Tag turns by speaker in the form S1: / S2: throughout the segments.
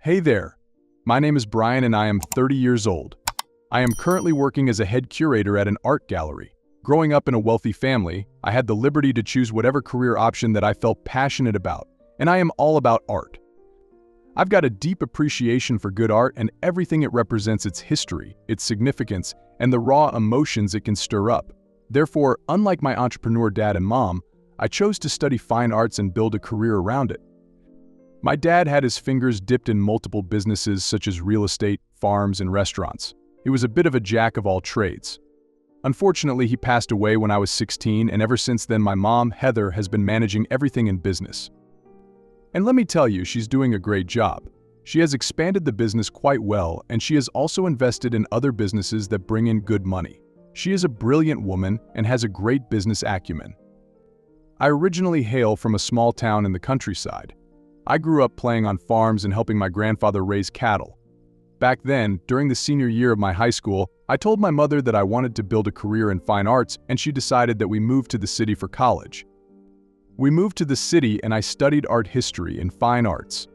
S1: Hey there, my name is Brian and I am 30 years old. I am currently working as a head curator at an art gallery. Growing up in a wealthy family, I had the liberty to choose whatever career option that I felt passionate about, and I am all about art. I've got a deep appreciation for good art and everything it represents, its history, its significance, and the raw emotions it can stir up. Therefore, unlike my entrepreneur dad and mom, I chose to study fine arts and build a career around it. My dad had his fingers dipped in multiple businesses such as real estate, farms, and restaurants. He was a bit of a jack of all trades. Unfortunately, he passed away when I was 16, and ever since then my mom, Heather, has been managing everything in business. And let me tell you, she's doing a great job. She has expanded the business quite well, and she has also invested in other businesses that bring in good money. She is a brilliant woman and has a great business acumen. I originally hail from a small town in the countryside. I grew up playing on farms and helping my grandfather raise cattle. Back then, during the senior year of my high school, I told my mother that I wanted to build a career in fine arts, and she decided that we move to the city for college. We moved to the city and I studied art history and fine arts.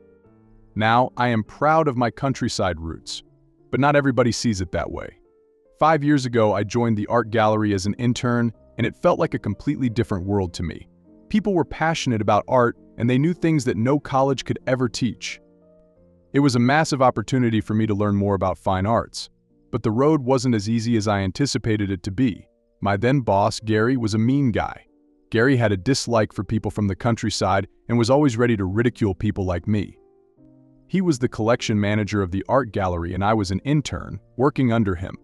S1: Now, I am proud of my countryside roots, but not everybody sees it that way. 5 years ago, I joined the art gallery as an intern, and it felt like a completely different world to me. People were passionate about art, and they knew things that no college could ever teach. It was a massive opportunity for me to learn more about fine arts, but the road wasn't as easy as I anticipated it to be. My then boss, Gary, was a mean guy. Gary had a dislike for people from the countryside and was always ready to ridicule people like me. He was the collection manager of the art gallery and I was an intern, working under him.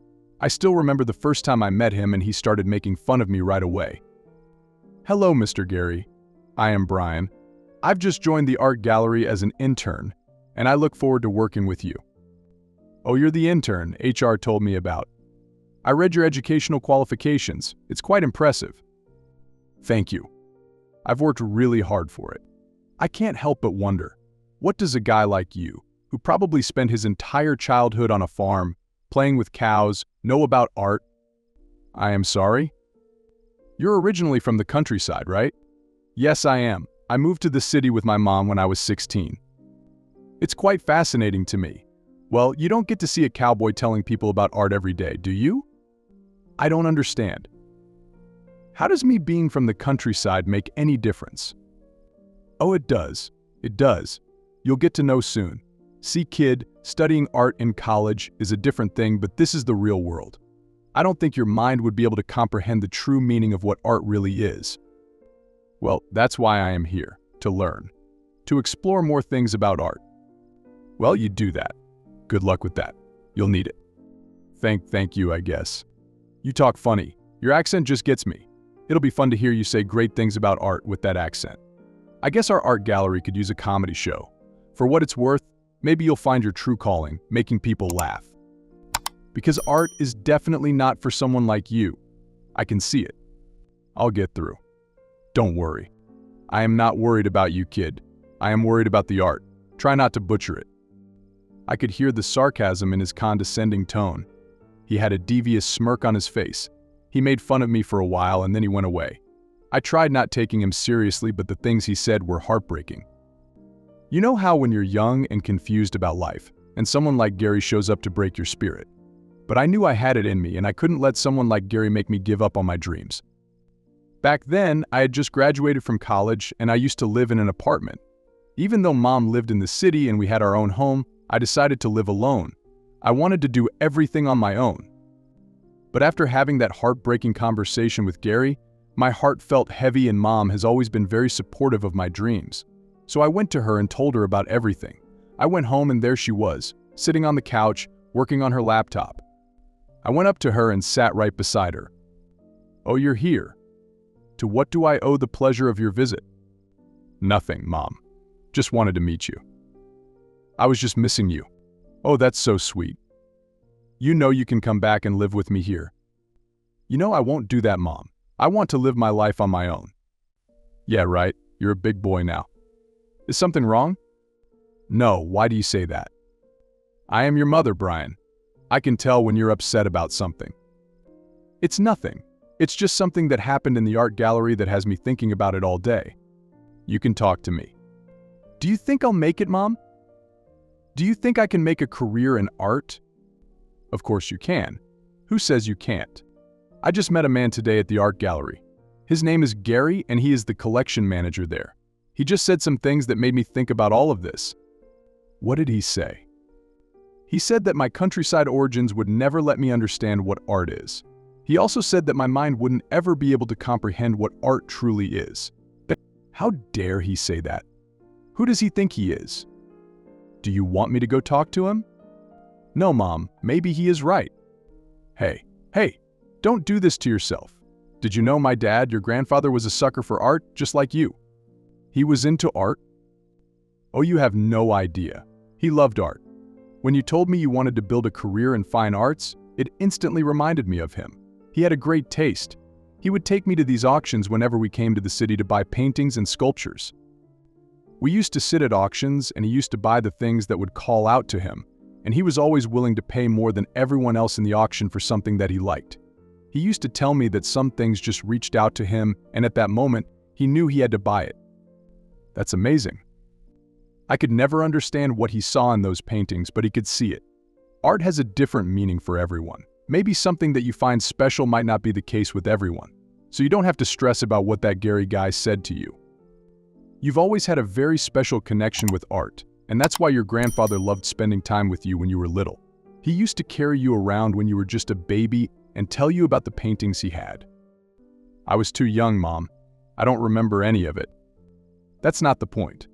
S1: I still remember the first time I met him and he started making fun of me right away. "Hello, Mr. Gary. I am Brian. I've just joined the art gallery as an intern, and I look forward to working with you." "Oh, you're the intern HR told me about. I read your educational qualifications. It's quite impressive." "Thank you. I've worked really hard for it. I can't help but wonder, what does a guy like you, who probably spent his entire childhood on a farm, playing with cows, know about art?" "I am sorry?" "You're originally from the countryside, right?" "Yes, I am. I moved to the city with my mom when I was 16. It's quite fascinating to me. Well, you don't get to see a cowboy telling people about art every day, do you?" "I don't understand. How does me being from the countryside make any difference?" "Oh, it does. It does. You'll get to know soon. See, kid, studying art in college is a different thing, but this is the real world. I don't think your mind would be able to comprehend the true meaning of what art really is." "Well, that's why I am here, to learn, to explore more things about art." "Well, you do that. Good luck with that. You'll need it." Thank you, I guess. You talk funny. Your accent just gets me. It'll be fun to hear you say great things about art with that accent. I guess our art gallery could use a comedy show. For what it's worth, maybe you'll find your true calling, making people laugh. Because art is definitely not for someone like you. I can see it. I'll get through. Don't worry. I am not worried about you, kid. I am worried about the art. Try not to butcher it. I could hear the sarcasm in his condescending tone. He had a devious smirk on his face. He made fun of me for a while and then he went away. I tried not taking him seriously, but the things he said were heartbreaking. You know how when you're young and confused about life, and someone like Gary shows up to break your spirit? But I knew I had it in me and I couldn't let someone like Gary make me give up on my dreams. Back then, I had just graduated from college and I used to live in an apartment. Even though Mom lived in the city and we had our own home, I decided to live alone. I wanted to do everything on my own. But after having that heartbreaking conversation with Gary, my heart felt heavy and Mom has always been very supportive of my dreams. So I went to her and told her about everything. I went home and there she was, sitting on the couch, working on her laptop. I went up to her and sat right beside her. "Oh, you're here. To what do I owe the pleasure of your visit?" "Nothing, Mom. Just wanted to meet you. I was just missing you." "Oh, that's so sweet. You know you can come back and live with me here." "You know I won't do that, Mom. I want to live my life on my own." "Yeah, right. You're a big boy now." "Is something wrong?" "No, why do you say that?" "I am your mother, Brian. I can tell when you're upset about something." "It's nothing. It's just something that happened in the art gallery that has me thinking about it all day." "You can talk to me." "Do you think I'll make it, Mom?" Do you think I can make a career in art? Of course you can. Who says you can't? I just met a man today at the art gallery. His name is Gary and he is the collection manager there. He just said some things that made me think about all of this. What did he say? He said that my countryside origins would never let me understand what art is. He also said that my mind wouldn't ever be able to comprehend what art truly is. How dare he say that? Who does he think he is? Do you want me to go talk to him? No, Mom, maybe he is right. Hey, don't do this to yourself. Did you know my dad, your grandfather, was a sucker for art, just like you? He was into art? Oh, you have no idea. He loved art. When you told me you wanted to build a career in fine arts, it instantly reminded me of him. He had a great taste. He would take me to these auctions whenever we came to the city to buy paintings and sculptures. We used to sit at auctions and he used to buy the things that would call out to him, and he was always willing to pay more than everyone else in the auction for something that he liked. He used to tell me that some things just reached out to him, and at that moment, he knew he had to buy it. That's amazing. I could never understand what he saw in those paintings, but he could see it. Art has a different meaning for everyone. Maybe something that you find special might not be the case with everyone, so you don't have to stress about what that Gary guy said to you. You've always had a very special connection with art, and that's why your grandfather loved spending time with you when you were little. He used to carry you around when you were just a baby and tell you about the paintings he had. I was too young, Mom. I don't remember any of it. That's not the point.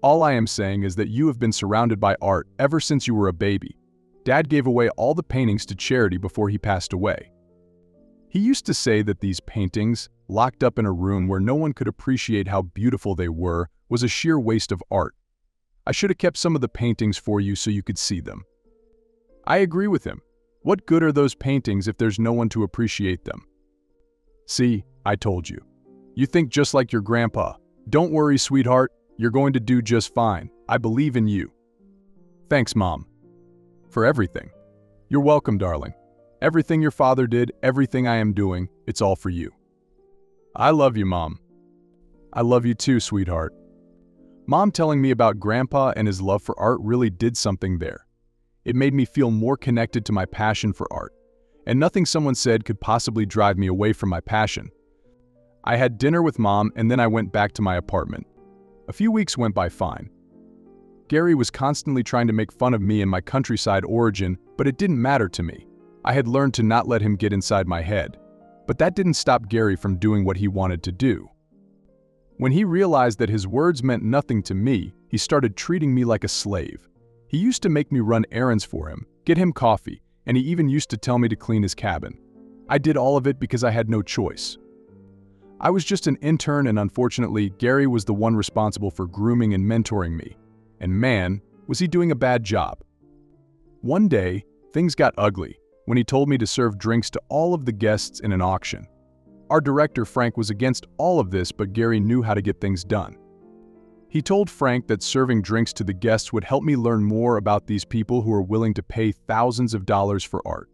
S1: All I am saying is that you have been surrounded by art ever since you were a baby. Dad gave away all the paintings to charity before he passed away. He used to say that these paintings, locked up in a room where no one could appreciate how beautiful they were, was a sheer waste of art. I should have kept some of the paintings for you so you could see them. I agree with him. What good are those paintings if there's no one to appreciate them? See, I told you. You think just like your grandpa. Don't worry, sweetheart. You're going to do just fine. I believe in you. Thanks, Mom. For everything. You're welcome, darling. Everything your father did, everything I am doing, it's all for you. I love you, Mom. I love you too, sweetheart. Mom telling me about Grandpa and his love for art really did something there. It made me feel more connected to my passion for art, and nothing someone said could possibly drive me away from my passion. I had dinner with Mom and then I went back to my apartment. A few weeks went by fine. Gary was constantly trying to make fun of me and my countryside origin, but it didn't matter to me. I had learned to not let him get inside my head. But that didn't stop Gary from doing what he wanted to do. When he realized that his words meant nothing to me, he started treating me like a slave. He used to make me run errands for him, get him coffee, and he even used to tell me to clean his cabin. I did all of it because I had no choice. I was just an intern, and unfortunately, Gary was the one responsible for grooming and mentoring me. And man, was he doing a bad job. One day, things got ugly when he told me to serve drinks to all of the guests in an auction. Our director, Frank, was against all of this, but Gary knew how to get things done. He told Frank that serving drinks to the guests would help me learn more about these people who are willing to pay thousands of dollars for art.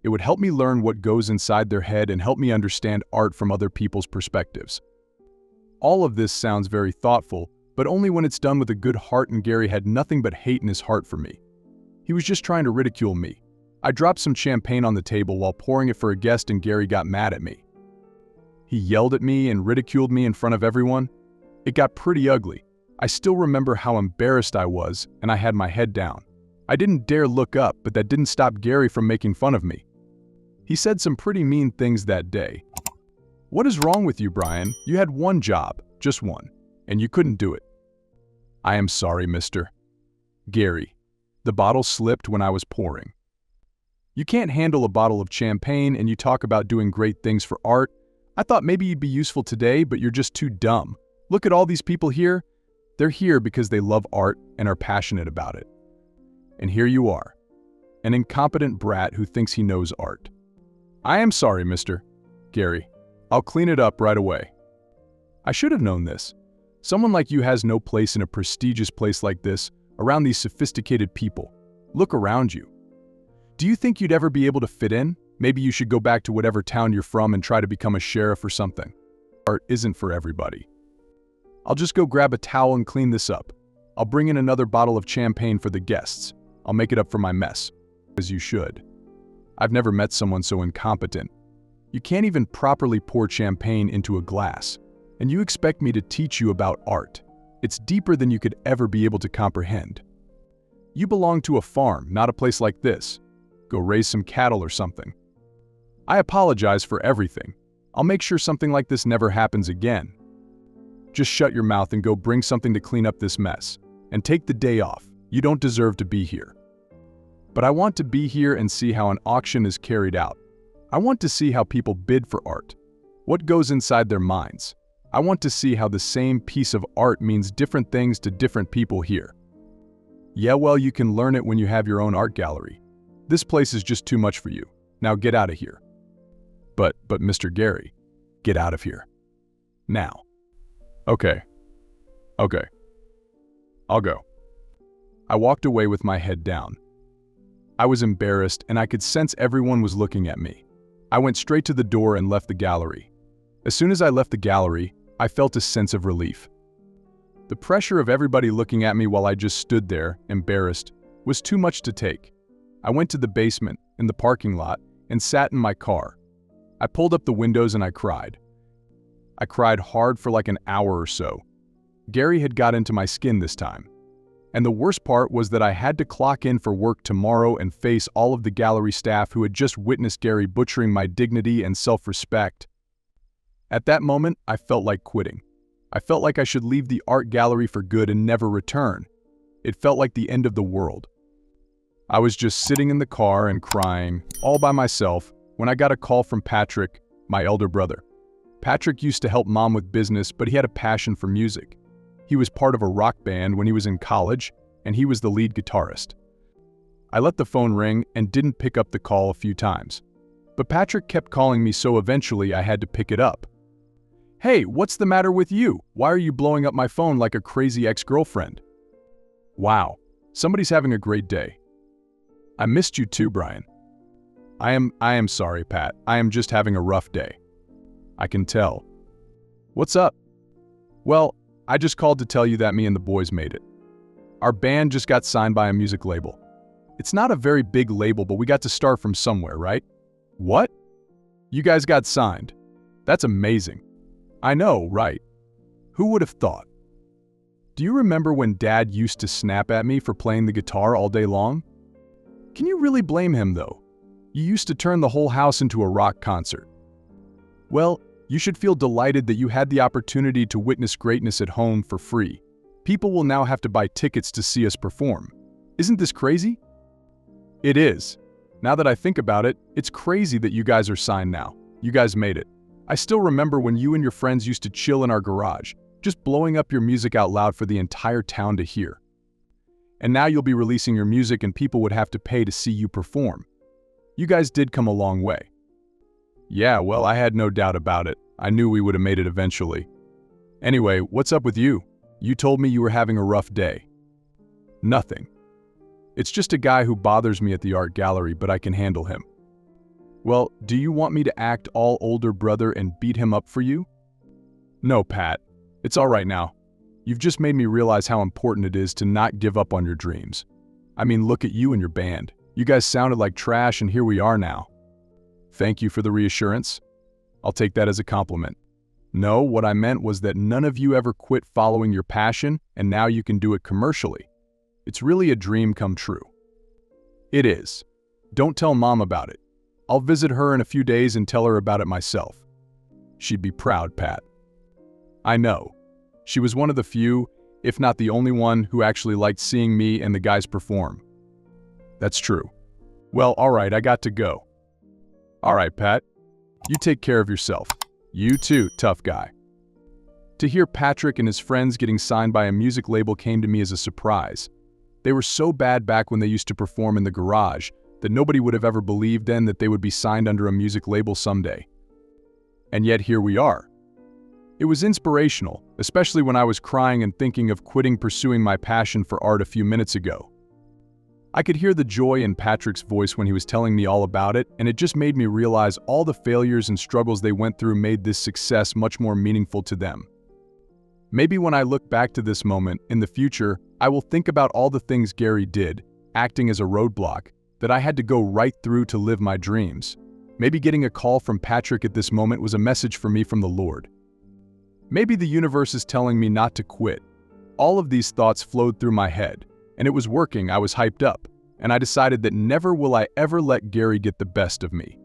S1: It would help me learn what goes inside their head and help me understand art from other people's perspectives. All of this sounds very thoughtful, but only when it's done with a good heart, and Gary had nothing but hate in his heart for me. He was just trying to ridicule me. I dropped some champagne on the table while pouring it for a guest and Gary got mad at me. He yelled at me and ridiculed me in front of everyone. It got pretty ugly. I still remember how embarrassed I was, and I had my head down. I didn't dare look up, but that didn't stop Gary from making fun of me. He said some pretty mean things that day. What is wrong with you, Brian? You had one job, just one, and you couldn't do it. I am sorry, mister. Gary. The bottle slipped when I was pouring. You can't handle a bottle of champagne and you talk about doing great things for art. I thought maybe you'd be useful today, but you're just too dumb. Look at all these people here. They're here because they love art and are passionate about it. And here you are, an incompetent brat who thinks he knows art. I am sorry, mister. Gary. I'll clean it up right away. I should have known this. Someone like you has no place in a prestigious place like this, around these sophisticated people. Look around you. Do you think you'd ever be able to fit in? Maybe you should go back to whatever town you're from and try to become a sheriff or something. Art isn't for everybody. I'll just go grab a towel and clean this up. I'll bring in another bottle of champagne for the guests. I'll make it up for my mess. As you should. I've never met someone so incompetent. You can't even properly pour champagne into a glass, and you expect me to teach you about art. It's deeper than you could ever be able to comprehend. You belong to a farm, not a place like this. Go raise some cattle or something. I apologize for everything. I'll make sure something like this never happens again. Just shut your mouth and go bring something to clean up this mess. And take the day off. You don't deserve to be here. But I want to be here and see how an auction is carried out. I want to see how people bid for art. What goes inside their minds. I want to see how the same piece of art means different things to different people here. Yeah, well, you can learn it when you have your own art gallery. This place is just too much for you. Now get out of here. But Mr. Gary, get out of here. Now. Okay. I'll go. I walked away with my head down. I was embarrassed and I could sense everyone was looking at me. I went straight to the door and left the gallery. As soon as I left the gallery, I felt a sense of relief. The pressure of everybody looking at me while I just stood there, embarrassed, was too much to take. I went to the basement, in the parking lot, and sat in my car. I pulled up the windows and I cried. I cried hard for like an hour or so. Gary had got into my skin this time. And the worst part was that I had to clock in for work tomorrow and face all of the gallery staff who had just witnessed Gary butchering my dignity and self-respect. At that moment, I felt like quitting. I felt like I should leave the art gallery for good and never return. It felt like the end of the world. I was just sitting in the car and crying, all by myself, when I got a call from Patrick, my elder brother. Patrick used to help Mom with business, but he had a passion for music. He was part of a rock band when he was in college, and he was the lead guitarist. I let the phone ring and didn't pick up the call a few times. But Patrick kept calling me, so eventually I had to pick it up. "Hey, what's the matter with you? Why are you blowing up my phone like a crazy ex-girlfriend?" "Wow, somebody's having a great day." "I missed you too, Brian." I am sorry, Pat. I am just having a rough day." "I can tell." "What's up?" "Well, I just called to tell you that me and the boys made it. Our band just got signed by a music label. It's not a very big label, but we got to start from somewhere, right?" "What? You guys got signed? That's amazing." "I know, right? Who would have thought?" "Do you remember when Dad used to snap at me for playing the guitar all day long? Can you really blame him, though? You used to turn the whole house into a rock concert. Well, you should feel delighted that you had the opportunity to witness greatness at home for free. People will now have to buy tickets to see us perform. Isn't this crazy?" "It is. Now that I think about it, it's crazy that you guys are signed now. You guys made it. I still remember when you and your friends used to chill in our garage, just blowing up your music out loud for the entire town to hear. And now you'll be releasing your music and people would have to pay to see you perform. You guys did come a long way." "Yeah, well, I had no doubt about it. I knew we would have made it eventually. Anyway, what's up with you? You told me you were having a rough day." "Nothing. It's just a guy who bothers me at the art gallery, but I can handle him." "Well, do you want me to act all older brother and beat him up for you?" "No, Pat. It's all right now. You've just made me realize how important it is to not give up on your dreams. I mean, look at you and your band. You guys sounded like trash and here we are now." "Thank you for the reassurance. I'll take that as a compliment. No, what I meant was that none of you ever quit following your passion and now you can do it commercially. It's really a dream come true." "It is. Don't tell Mom about it. I'll visit her in a few days and tell her about it myself. She'd be proud, Pat." "I know. She was one of the few, if not the only one, who actually liked seeing me and the guys perform." "That's true. Well, all right, I got to go." "All right, Pat. You take care of yourself." "You too, tough guy." To hear Patrick and his friends getting signed by a music label came to me as a surprise. They were so bad back when they used to perform in the garage that nobody would have ever believed then that they would be signed under a music label someday. And yet here we are. It was inspirational, especially when I was crying and thinking of quitting pursuing my passion for art a few minutes ago. I could hear the joy in Patrick's voice when he was telling me all about it, and it just made me realize all the failures and struggles they went through made this success much more meaningful to them. Maybe when I look back to this moment in the future, I will think about all the things Gary did, acting as a roadblock, that I had to go right through to live my dreams. Maybe getting a call from Patrick at this moment was a message for me from the Lord. Maybe the universe is telling me not to quit. All of these thoughts flowed through my head, and it was working. I was hyped up, and I decided that never will I ever let Gary get the best of me.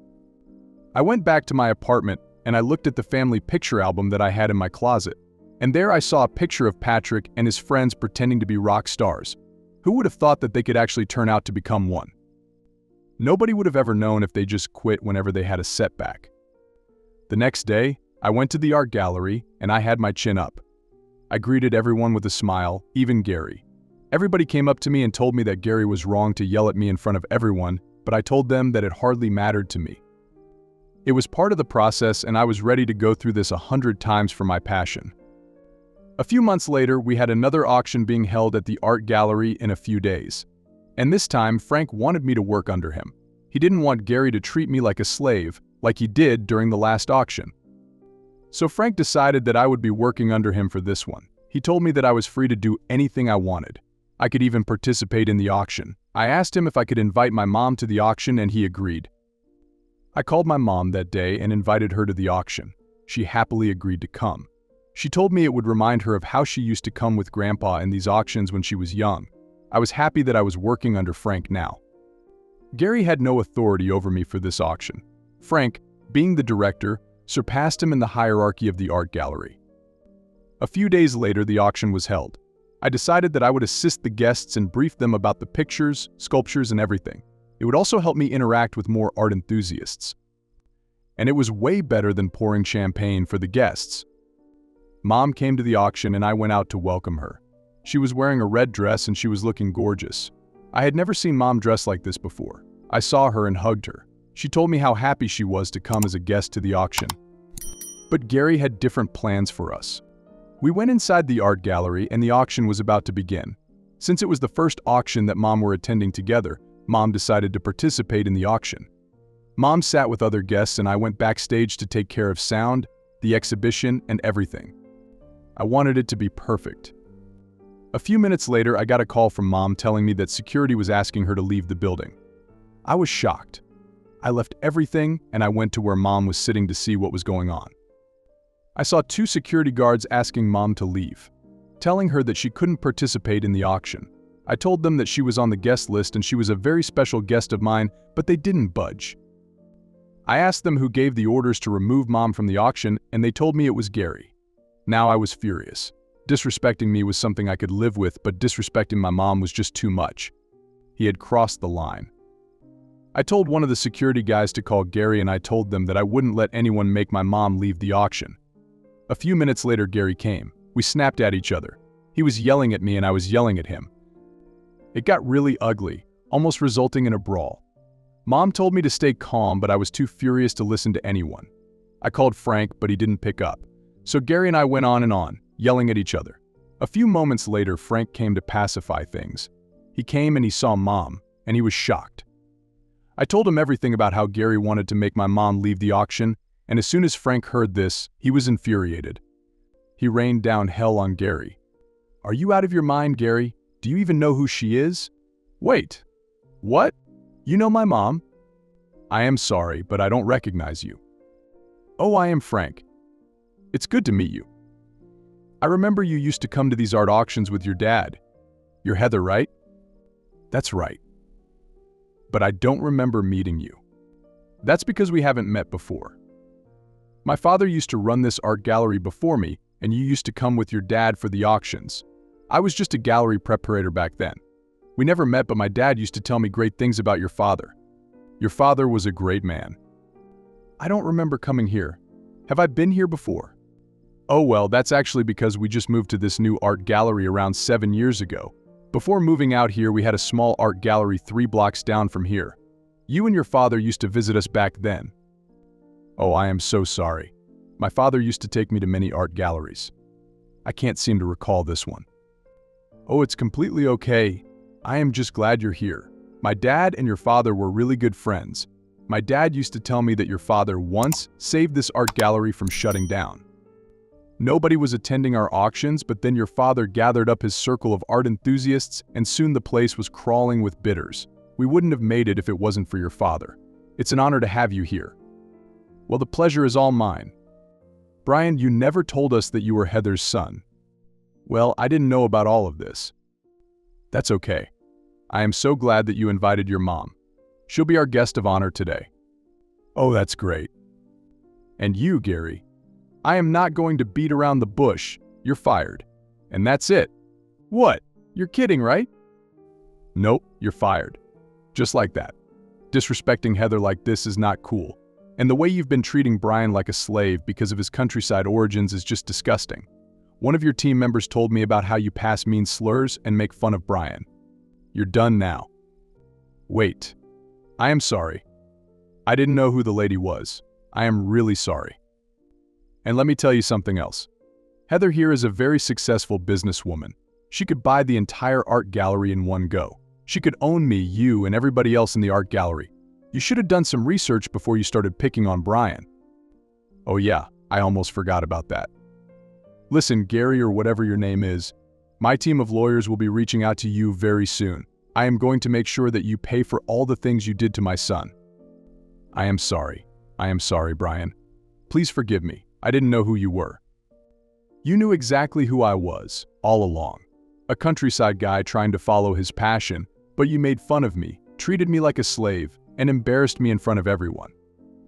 S1: I went back to my apartment, and I looked at the family picture album that I had in my closet, and there I saw a picture of Patrick and his friends pretending to be rock stars. Who would have thought that they could actually turn out to become one? Nobody would have ever known if they just quit whenever they had a setback. The next day, I went to the art gallery, and I had my chin up. I greeted everyone with a smile, even Gary. Everybody came up to me and told me that Gary was wrong to yell at me in front of everyone, but I told them that it hardly mattered to me. It was part of the process, and I was ready to go through this 100 times for my passion. A few months later, we had another auction being held at the art gallery in a few days. And this time, Frank wanted me to work under him. He didn't want Gary to treat me like a slave, like he did during the last auction. So Frank decided that I would be working under him for this one. He told me that I was free to do anything I wanted. I could even participate in the auction. I asked him if I could invite my mom to the auction, and he agreed. I called my mom that day and invited her to the auction. She happily agreed to come. She told me it would remind her of how she used to come with Grandpa in these auctions when she was young. I was happy that I was working under Frank now. Gary had no authority over me for this auction. Frank, being the director, surpassed him in the hierarchy of the art gallery. A few days later, the auction was held. I decided that I would assist the guests and brief them about the pictures, sculptures, and everything. It would also help me interact with more art enthusiasts. And it was way better than pouring champagne for the guests. Mom came to the auction, and I went out to welcome her. She was wearing a red dress, and she was looking gorgeous. I had never seen Mom dress like this before. I saw her and hugged her. She told me how happy she was to come as a guest to the auction. But Gary had different plans for us. We went inside the art gallery, and the auction was about to begin. Since it was the first auction that Mom were attending together, Mom decided to participate in the auction. Mom sat with other guests, and I went backstage to take care of sound, the exhibition, and everything. I wanted it to be perfect. A few minutes later, I got a call from Mom telling me that security was asking her to leave the building. I was shocked. I left everything, and I went to where Mom was sitting to see what was going on. I saw 2 security guards asking Mom to leave, telling her that she couldn't participate in the auction. I told them that she was on the guest list and she was a very special guest of mine, but they didn't budge. I asked them who gave the orders to remove Mom from the auction, and they told me it was Gary. Now I was furious. Disrespecting me was something I could live with, but disrespecting my mom was just too much. He had crossed the line. I told one of the security guys to call Gary, and I told them that I wouldn't let anyone make my mom leave the auction. A few minutes later, Gary came. We snapped at each other. He was yelling at me, and I was yelling at him. It got really ugly, almost resulting in a brawl. Mom told me to stay calm, but I was too furious to listen to anyone. I called Frank, but he didn't pick up. So Gary and I went on, yelling at each other. A few moments later, Frank came to pacify things. He came and he saw Mom, and he was shocked. I told him everything about how Gary wanted to make my mom leave the auction, and as soon as Frank heard this, he was infuriated. He rained down hell on Gary. "Are you out of your mind, Gary? Do you even know who she is? Wait. What? You know my mom? I am sorry, but I don't recognize you. Oh, I am Frank. It's good to meet you. I remember you used to come to these art auctions with your dad. You're Heather, right? That's right. But I don't remember meeting you. That's because we haven't met before. My father used to run this art gallery before me, and you used to come with your dad for the auctions. I was just a gallery preparator back then. We never met, but my dad used to tell me great things about your father. Your father was a great man. I don't remember coming here. Have I been here before? Oh well, that's actually because we just moved to this new art gallery around 7 years ago. Before moving out here, we had a small art gallery 3 blocks down from here. You and your father used to visit us back then. Oh, I am so sorry. My father used to take me to many art galleries. I can't seem to recall this one. Oh, it's completely okay. I am just glad you're here. My dad and your father were really good friends. My dad used to tell me that your father once saved this art gallery from shutting down. Nobody was attending our auctions, but then your father gathered up his circle of art enthusiasts, and soon the place was crawling with bidders. We wouldn't have made it if it wasn't for your father. It's an honor to have you here. Well, the pleasure is all mine. Brian, you never told us that you were Heather's son. Well, I didn't know about all of this. That's okay. I am so glad that you invited your mom. She'll be our guest of honor today. Oh, that's great. And you, Gary, I am not going to beat around the bush. You're fired. And that's it. What? You're kidding, right? Nope, you're fired. Just like that. Disrespecting Heather like this is not cool. And the way you've been treating Brian like a slave because of his countryside origins is just disgusting. One of your team members told me about how you pass mean slurs and make fun of Brian. You're done now. Wait. I am sorry. I didn't know who the lady was. I am really sorry. And let me tell you something else. Heather here is a very successful businesswoman. She could buy the entire art gallery in one go. She could own me, you, and everybody else in the art gallery. You should have done some research before you started picking on Brian. Oh yeah, I almost forgot about that. Listen, Gary, or whatever your name is, my team of lawyers will be reaching out to you very soon. I am going to make sure that you pay for all the things you did to my son. I am sorry. I am sorry, Brian. Please forgive me. I didn't know who you were. You knew exactly who I was, all along. A countryside guy trying to follow his passion, but you made fun of me, treated me like a slave, and embarrassed me in front of everyone.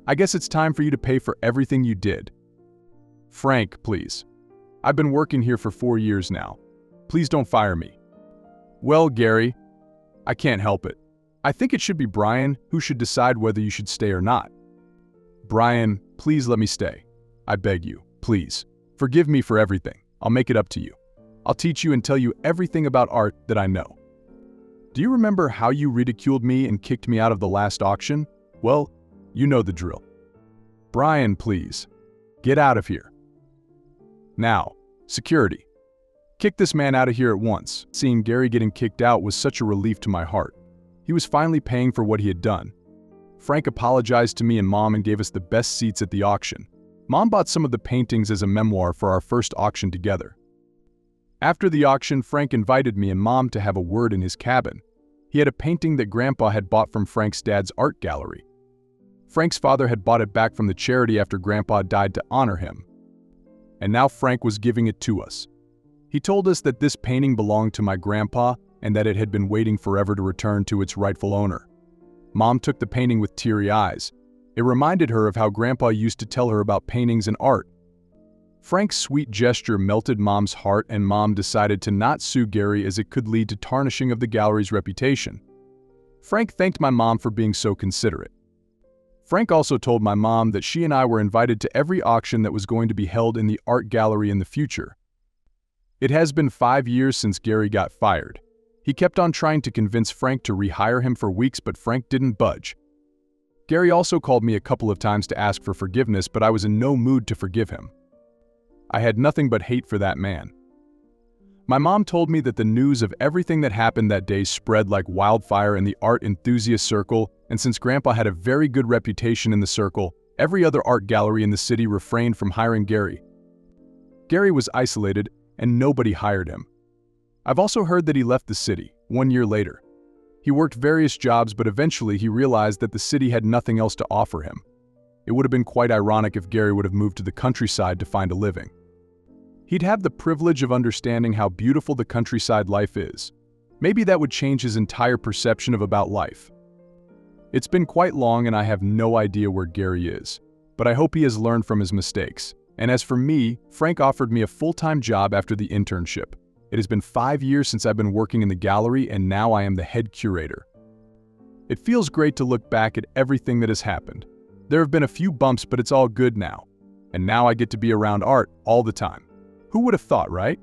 S1: I guess it's time for you to pay for everything you did. Frank, please. I've been working here for 4 years now. Please don't fire me. Well, Gary, I can't help it. I think it should be Brian who should decide whether you should stay or not. Brian, please let me stay. I beg you, please. Forgive me for everything. I'll make it up to you. I'll teach you and tell you everything about art that I know. Do you remember how you ridiculed me and kicked me out of the last auction? Well, you know the drill. Brian, please. Get out of here. Now, security. Kick this man out of here at once. Seeing Gary getting kicked out was such a relief to my heart. He was finally paying for what he had done. Frank apologized to me and Mom and gave us the best seats at the auction. Mom bought some of the paintings as a memoir for our first auction together. After the auction, Frank invited me and Mom to have a word in his cabin. He had a painting that Grandpa had bought from Frank's dad's art gallery. Frank's father had bought it back from the charity after Grandpa died to honor him. And now Frank was giving it to us. He told us that this painting belonged to my grandpa and that it had been waiting forever to return to its rightful owner. Mom took the painting with teary eyes. It reminded her of how Grandpa used to tell her about paintings and art. Frank's sweet gesture melted Mom's heart, and Mom decided to not sue Gary as it could lead to tarnishing of the gallery's reputation. Frank thanked my mom for being so considerate. Frank also told my mom that she and I were invited to every auction that was going to be held in the art gallery in the future. It has been 5 years since Gary got fired. He kept on trying to convince Frank to rehire him for weeks, but Frank didn't budge. Gary also called me a couple of times to ask for forgiveness, but I was in no mood to forgive him. I had nothing but hate for that man. My mom told me that the news of everything that happened that day spread like wildfire in the art enthusiast circle, and since Grandpa had a very good reputation in the circle, every other art gallery in the city refrained from hiring Gary. Gary was isolated, and nobody hired him. I've also heard that he left the city 1 year later. He worked various jobs, but eventually he realized that the city had nothing else to offer him. It would have been quite ironic if Gary would have moved to the countryside to find a living. He'd have the privilege of understanding how beautiful the countryside life is. Maybe that would change his entire perception of about life. It's been quite long and I have no idea where Gary is, but I hope he has learned from his mistakes. And as for me, Frank offered me a full-time job after the internship. It has been 5 years since I've been working in the gallery, and now I am the head curator. It feels great to look back at everything that has happened. There have been a few bumps, but it's all good now. And now I get to be around art all the time. Who would have thought, right?